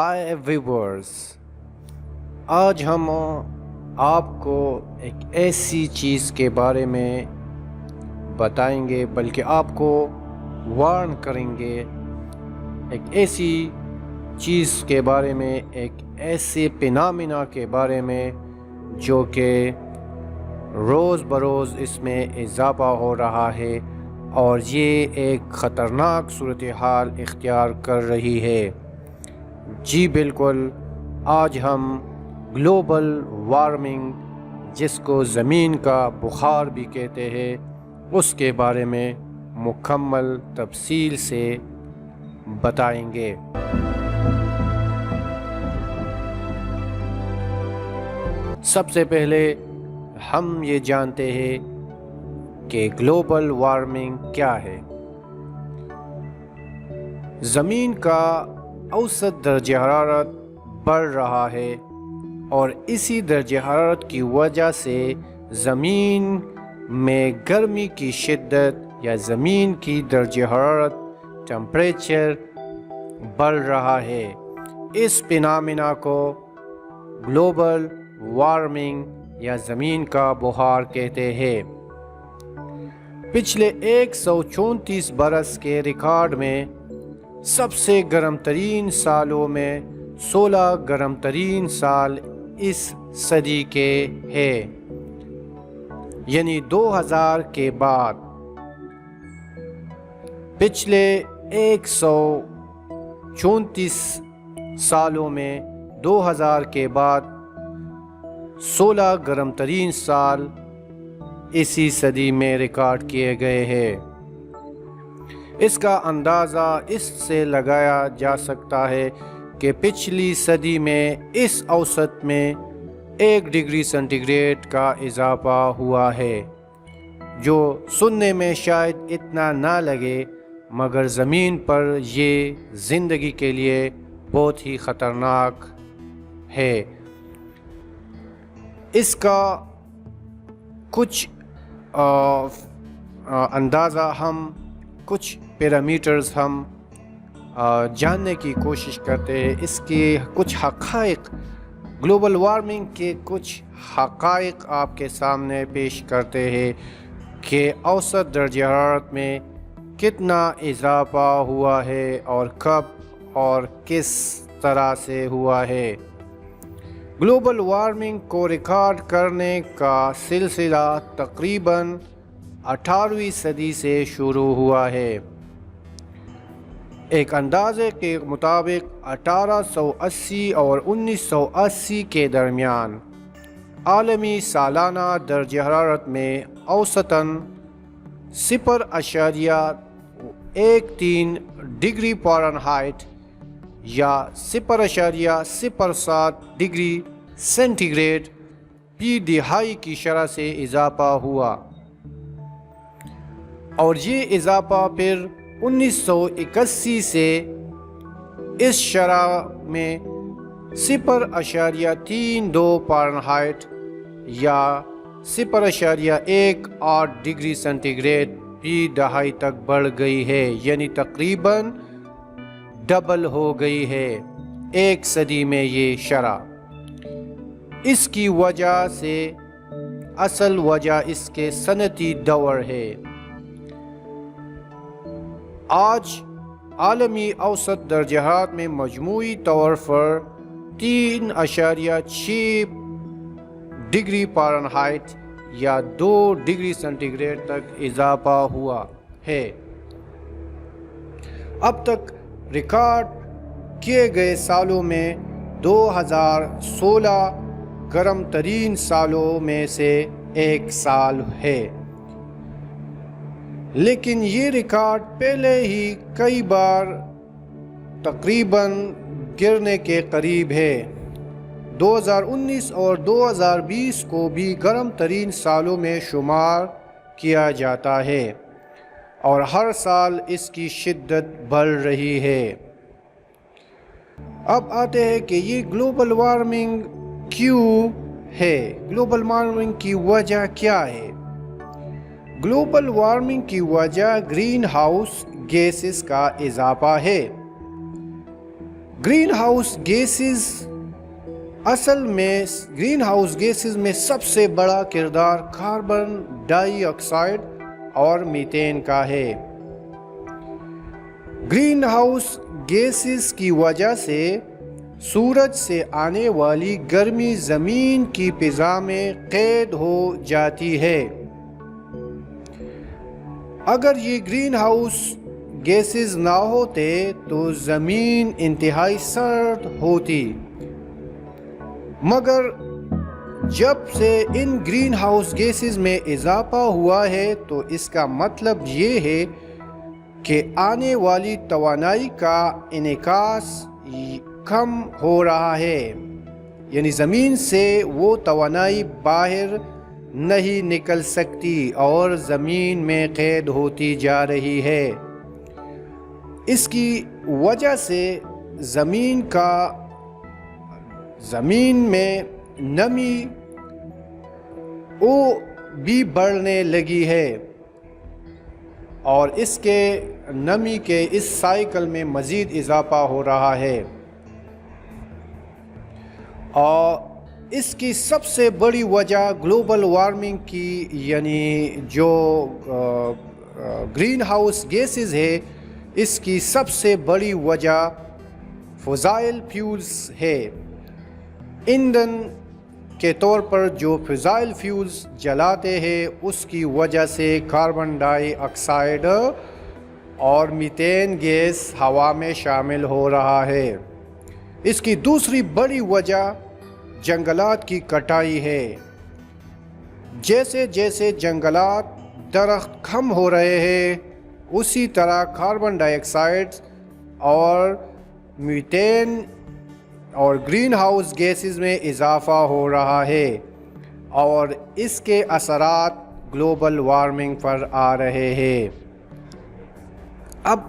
ہائے viewers, آج ہم آپ کو ایک ایسی چیز کے بارے میں بتائیں گے، بلکہ آپ کو وارن کریں گے ایک ایسی چیز کے بارے میں، ایک ایسے فینامنا کے بارے میں جو کہ روز بروز اس میں اضافہ ہو رہا ہے اور یہ ایک خطرناک صورتحال اختیار کر رہی ہے۔ جی بالکل، آج ہم گلوبل وارمنگ، جس کو زمین کا بخار بھی کہتے ہیں، اس کے بارے میں مکمل تفصیل سے بتائیں گے۔ سب سے پہلے ہم یہ جانتے ہیں کہ گلوبل وارمنگ کیا ہے۔ زمین کا اوسط درجہ حرارت بڑھ رہا ہے اور اسی درجہ حرارت کی وجہ سے زمین میں گرمی کی شدت یا زمین کی درجہ حرارت ٹمپریچر بڑھ رہا ہے۔ اس فینامنا کو گلوبل وارمنگ یا زمین کا بخار کہتے ہیں۔ پچھلے 134 برس کے ریکارڈ میں سب سے گرم ترین سالوں میں 16 گرم ترین سال اس صدی کے ہیں، یعنی 2000 کے بعد۔ پچھلے 134 سالوں میں 2000 کے بعد 16 گرم ترین سال اسی صدی میں ریکارڈ کیے گئے ہیں۔ اس کا اندازہ اس سے لگایا جا سکتا ہے کہ پچھلی صدی میں اس اوسط میں 1 ڈگری سینٹی گریڈ کا اضافہ ہوا ہے، جو سننے میں شاید اتنا نہ لگے، مگر زمین پر یہ زندگی کے لیے بہت ہی خطرناک ہے۔ اس کا کچھ اندازہ کچھ پیرامیٹرز ہم جاننے کی کوشش کرتے ہیں۔ اس کے کچھ حقائق، گلوبل وارمنگ کے کچھ حقائق آپ کے سامنے پیش کرتے ہیں کہ اوسط درجہ حرارت میں کتنا اضافہ ہوا ہے اور کب اور کس طرح سے ہوا ہے۔ گلوبل وارمنگ کو ریکارڈ کرنے کا سلسلہ تقریباً 18ویں صدی سے شروع ہوا ہے۔ ایک اندازے کے مطابق 1880 اور 1980 کے درمیان عالمی سالانہ درجہ حرارت میں اوسطاً 0.13 ڈگری فارنہائٹ یا 0.07 ڈگری سینٹی گریڈ فی دہائی کی شرح سے اضافہ ہوا، اور یہ اضافہ پھر 1981 سے اس شرح میں 0.32 فارنہائٹ یا 0.18 ڈگری سینٹی گریڈ فی دہائی تک بڑھ گئی ہے، یعنی تقریباً ڈبل ہو گئی ہے ایک صدی میں یہ شرح۔ اس کی وجہ سے اصل وجہ اس کے صنعتی دور ہے۔ آج عالمی اوسط درجہ حرارت میں مجموعی طور پر 3.6 ڈگری فارنہائٹ یا 2 ڈگری سینٹی گریڈ تک اضافہ ہوا ہے۔ اب تک ریکارڈ کیے گئے سالوں میں 2016 گرم ترین سالوں میں سے ایک سال ہے، لیکن یہ ریکارڈ پہلے ہی کئی بار تقریباً گرنے کے قریب ہے۔ 2019 اور 2020 کو بھی گرم ترین سالوں میں شمار کیا جاتا ہے اور ہر سال اس کی شدت بڑھ رہی ہے۔ اب آتے ہیں کہ یہ گلوبل وارمنگ کیوں ہے، گلوبل وارمنگ کی وجہ کیا ہے۔ گلوبل وارمنگ کی وجہ گرین ہاؤس گیسز کا اضافہ ہے۔ گرین ہاؤس گیسز اصل میں گرین ہاؤس گیسز میں سب سے بڑا کردار کاربن ڈائی آکسائڈ اور میتین کا ہے۔ گرین ہاؤس گیسز کی وجہ سے سورج سے آنے والی گرمی زمین کی فضا میں قید ہو جاتی ہے۔ اگر یہ گرین ہاؤس گیسز نہ ہوتے تو زمین انتہائی سرد ہوتی، مگر جب سے ان گرین ہاؤس گیسز میں اضافہ ہوا ہے تو اس کا مطلب یہ ہے کہ آنے والی توانائی کا انعکاس کم ہو رہا ہے، یعنی زمین سے وہ توانائی باہر نہیں نکل سکتی اور زمین میں قید ہوتی جا رہی ہے۔ اس کی وجہ سے زمین میں نمی بھی بڑھنے لگی ہے اور اس کے نمی کے اس سائیکل میں مزید اضافہ ہو رہا ہے، اور اس کی سب سے بڑی وجہ گلوبل وارمنگ کی، یعنی جو گرین ہاؤس گیسز ہے اس کی سب سے بڑی وجہ فضائل فیولز ہے۔ ایندھن کے طور پر جو فضائل فیولز جلاتے ہیں اس کی وجہ سے کاربن ڈائی آکسائڈ اور میتین گیس ہوا میں شامل ہو رہا ہے۔ اس کی دوسری بڑی وجہ جنگلات کی کٹائی ہے۔ جیسے جیسے جنگلات درخت کم ہو رہے ہیں اسی طرح کاربن ڈائی آکسائڈ اور میتین اور گرین ہاؤس گیسز میں اضافہ ہو رہا ہے اور اس کے اثرات گلوبل وارمنگ پر آ رہے ہیں۔ اب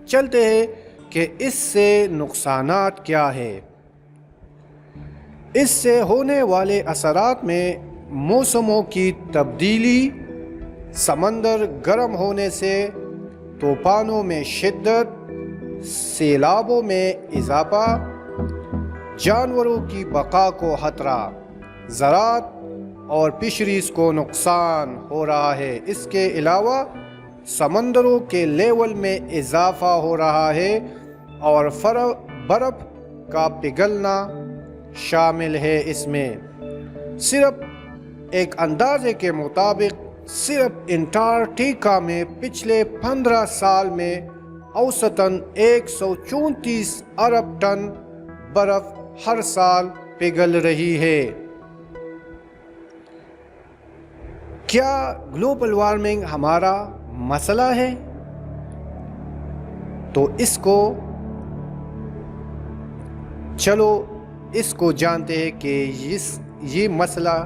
چلتے ہیں کہ اس سے نقصانات کیا ہے۔ اس سے ہونے والے اثرات میں موسموں کی تبدیلی، سمندر گرم ہونے سے طوفانوں میں شدت، سیلابوں میں اضافہ، جانوروں کی بقا کو خطرہ، زراعت اور فشریز کو نقصان ہو رہا ہے۔ اس کے علاوہ سمندروں کے لیول میں اضافہ ہو رہا ہے اور برف کا پگھلنا شامل ہے۔ اس میں صرف ایک اندازے کے مطابق صرف انٹارکٹیکا میں پچھلے 15 سال میں اوسطاً 134 ارب ٹن برف ہر سال پگھل رہی ہے۔ کیا گلوبل وارمنگ ہمارا مسئلہ ہے؟ تو اس کو جانتے ہیں کہ یہ مسئلہ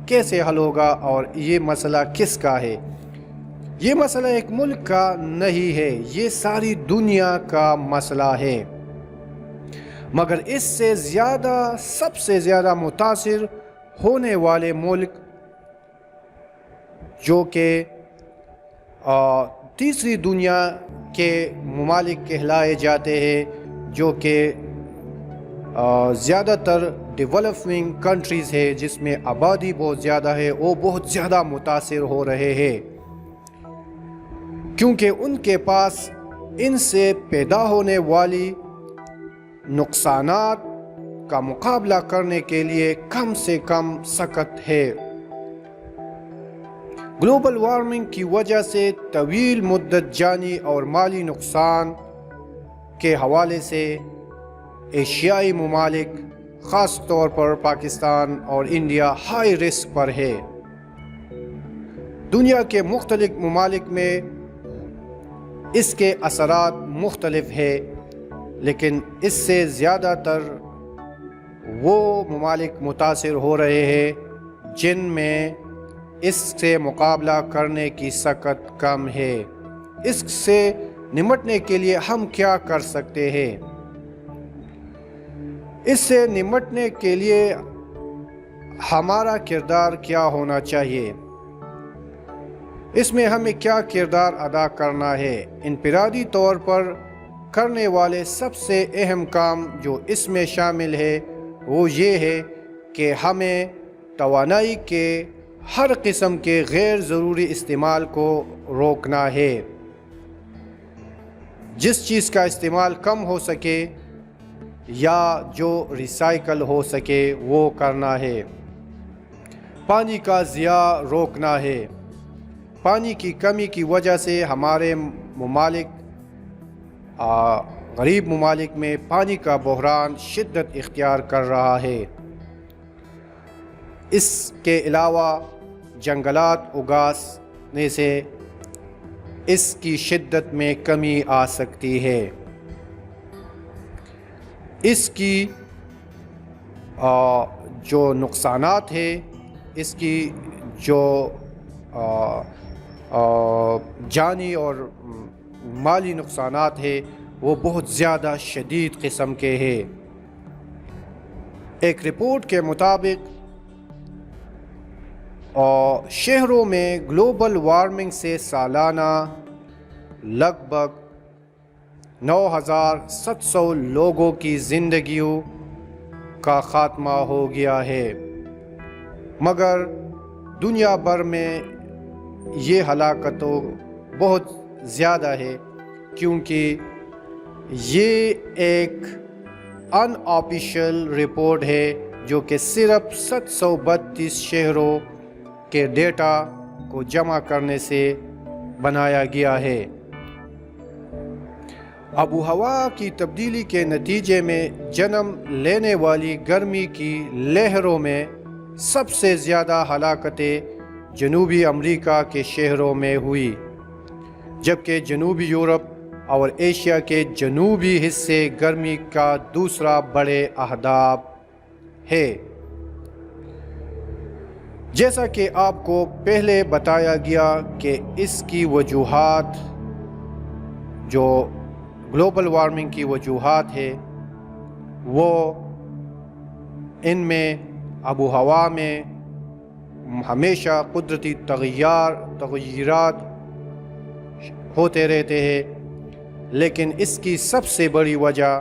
کیسے حل ہوگا اور یہ مسئلہ کس کا ہے۔ یہ مسئلہ ایک ملک کا نہیں ہے، یہ ساری دنیا کا مسئلہ ہے، مگر اس سے سب سے زیادہ متاثر ہونے والے ملک جو کہ تیسری دنیا کے ممالک کہلائے جاتے ہیں، جو کہ زیادہ تر ڈیولپنگ کنٹریز ہے جس میں آبادی بہت زیادہ ہے، وہ بہت زیادہ متاثر ہو رہے ہیں، کیونکہ ان کے پاس ان سے پیدا ہونے والی نقصانات کا مقابلہ کرنے کے لیے کم سے کم سخت ہے۔ گلوبل وارمنگ کی وجہ سے طویل مدت جانی اور مالی نقصان کے حوالے سے ایشیائی ممالک، خاص طور پر پاکستان اور انڈیا، ہائی رسک پر ہے۔ دنیا کے مختلف ممالک میں اس کے اثرات مختلف ہیں، لیکن اس سے زیادہ تر وہ ممالک متاثر ہو رہے ہیں جن میں اس سے مقابلہ کرنے کی سخت کم ہے۔ اس سے نمٹنے کے لیے ہم کیا کر سکتے ہیں؟ اس سے نمٹنے کے لیے ہمارا کردار کیا ہونا چاہیے؟ اس میں ہمیں کیا کردار ادا کرنا ہے؟ انفرادی طور پر کرنے والے سب سے اہم کام جو اس میں شامل ہے وہ یہ ہے کہ ہمیں توانائی کے ہر قسم کے غیر ضروری استعمال کو روکنا ہے۔ جس چیز کا استعمال کم ہو سکے یا جو ریسائیکل ہو سکے وہ کرنا ہے۔ پانی کا ضیاع روکنا ہے۔ پانی کی کمی کی وجہ سے ہمارے ممالک غریب ممالک میں پانی کا بحران شدت اختیار کر رہا ہے۔ اس کے علاوہ جنگلات اگانے سے اس کی شدت میں کمی آ سکتی ہے۔ اس کی جو نقصانات ہے، اس کی جو جانی اور مالی نقصانات ہے وہ بہت زیادہ شدید قسم کے ہیں۔ ایک رپورٹ کے مطابق شہروں میں گلوبل وارمنگ سے سالانہ لگ بھگ 9,700 لوگوں کی زندگیوں کا خاتمہ ہو گیا ہے، مگر دنیا بھر میں یہ ہلاکتوں بہت زیادہ ہے کیونکہ یہ ایک ان آفیشیل رپورٹ ہے جو کہ صرف 732 شہروں کے ڈیٹا کو جمع کرنے سے بنایا گیا ہے۔ آب و ہوا کی تبدیلی کے نتیجے میں جنم لینے والی گرمی کی لہروں میں سب سے زیادہ ہلاکتیں جنوبی امریکہ کے شہروں میں ہوئی، جبکہ جنوبی یورپ اور ایشیا کے جنوبی حصے گرمی کا دوسرا بڑے اہداف ہے۔ جیسا کہ آپ کو پہلے بتایا گیا کہ اس کی وجوہات جو گلوبل وارمنگ کی وجوہات ہے وہ ان میں آب و ہوا میں ہمیشہ قدرتی تغیرات ہوتے رہتے ہیں، لیکن اس کی سب سے بڑی وجہ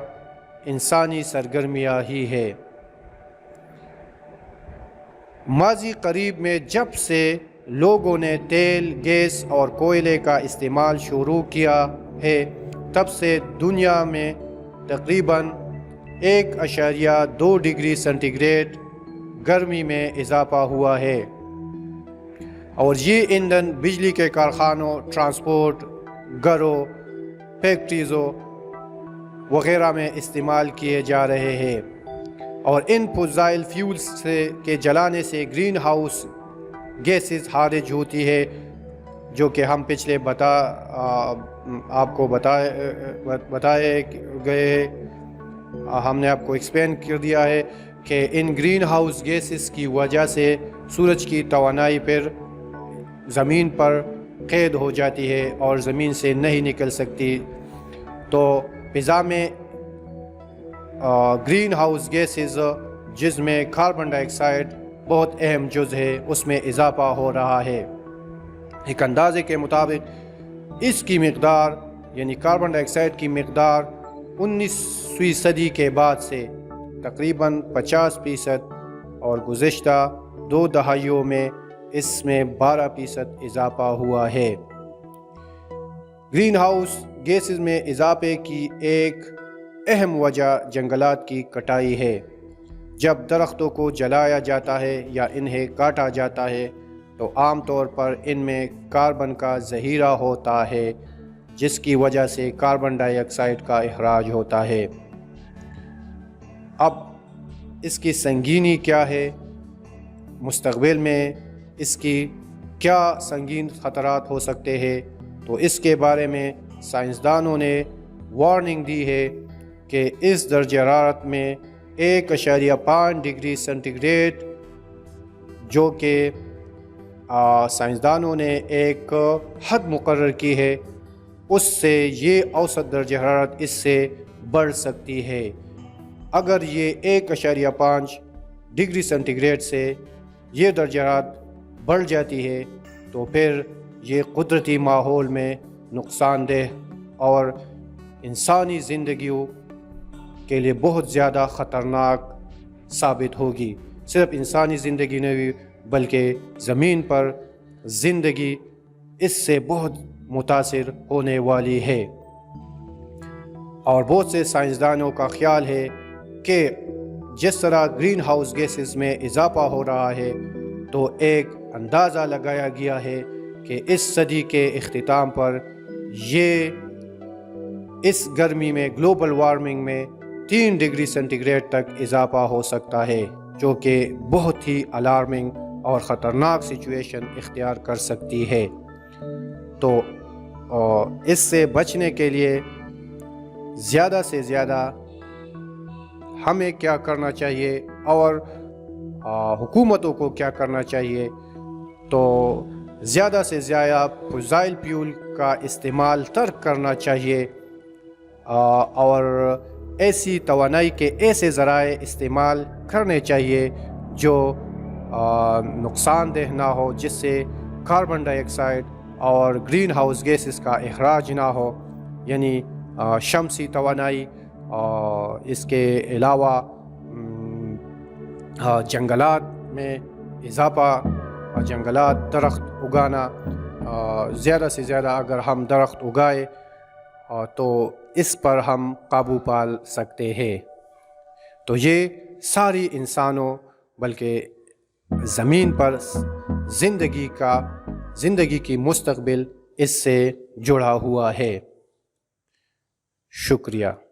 انسانی سرگرمیاں ہی ہے۔ ماضی قریب میں جب سے لوگوں نے تیل، گیس اور کوئلے کا استعمال شروع کیا ہے، تب سے دنیا میں تقریباً 1.2 ڈگری سینٹی گریڈ گرمی میں اضافہ ہوا ہے، اور یہ ایندھن بجلی کے کارخانوں، ٹرانسپورٹ، گھروں، فیکٹریزوں وغیرہ میں استعمال کیے جا رہے ہیں، اور ان فضائل فیولز کے جلانے سے گرین ہاؤس گیسز خارج ہوتی ہے، جو کہ ہم پچھلے آپ کو بتائے گئے، ہم نے آپ کو ایکسپلین کر دیا ہے کہ ان گرین ہاؤس گیسز کی وجہ سے سورج کی توانائی پر زمین پر قید ہو جاتی ہے اور زمین سے نہیں نکل سکتی، تو فضا میں گرین ہاؤس گیسز جس میں کاربن ڈائی آکسائڈ بہت اہم جز ہے، اس میں اضافہ ہو رہا ہے۔ ایک اندازے کے مطابق اس کی مقدار یعنی کاربن ڈائی آکسائڈ کی مقدار 19ویں صدی کے بعد سے تقریباً 50% اور گزشتہ 2 دہائیوں میں اس میں 12% اضافہ ہوا ہے۔ گرین ہاؤس گیسز میں اضافے کی ایک اہم وجہ جنگلات کی کٹائی ہے۔ جب درختوں کو جلایا جاتا ہے یا انہیں کاٹا جاتا ہے تو عام طور پر ان میں کاربن کا ذخیرہ ہوتا ہے، جس کی وجہ سے کاربن ڈائی آکسائڈ کا اخراج ہوتا ہے۔ اب اس کی سنگینی کیا ہے، مستقبل میں اس کی کیا سنگین خطرات ہو سکتے ہیں، تو اس کے بارے میں سائنسدانوں نے وارننگ دی ہے کہ اس درجہ حرارت میں 1.5 ڈگری سینٹی گریڈ جو کہ سائنسدانوں نے ایک حد مقرر کی ہے، اس سے یہ اوسط درجہ حرارت اس سے بڑھ سکتی ہے۔ اگر یہ 1.5 ڈگری سینٹی گریڈ سے یہ درجہ حرارت بڑھ جاتی ہے تو پھر یہ قدرتی ماحول میں نقصان دہ اور انسانی زندگیوں کے لیے بہت زیادہ خطرناک ثابت ہوگی۔ صرف انسانی زندگی نہیں بلکہ زمین پر زندگی اس سے بہت متاثر ہونے والی ہے۔ اور بہت سے سائنسدانوں کا خیال ہے کہ جس طرح گرین ہاؤس گیسز میں اضافہ ہو رہا ہے تو ایک اندازہ لگایا گیا ہے کہ اس صدی کے اختتام پر یہ اس گرمی میں گلوبل وارمنگ میں 3 ڈگری سینٹی گریڈ تک اضافہ ہو سکتا ہے، جو کہ بہت ہی الارمنگ اور خطرناک سچویشن اختیار کر سکتی ہے۔ تو اس سے بچنے کے لیے زیادہ سے زیادہ ہمیں کیا کرنا چاہیے اور حکومتوں کو کیا کرنا چاہیے؟ تو زیادہ سے زیادہ فضائل فیول کا استعمال ترک کرنا چاہیے، اور ایسی توانائی کے ایسے ذرائع استعمال کرنے چاہیے جو نقصان دہ نہ ہو، جس سے کاربن ڈائی آکسائڈ اور گرین ہاؤس گیسز کا اخراج نہ ہو، یعنی شمسی توانائی۔ اس کے علاوہ جنگلات میں اضافہ، جنگلات درخت اگانا، زیادہ سے زیادہ اگر ہم درخت اگائے تو اس پر ہم قابو پا سکتے ہیں۔ تو یہ ساری انسانوں بلکہ زمین پر زندگی کی مستقبل اس سے جڑا ہوا ہے۔ شکریہ۔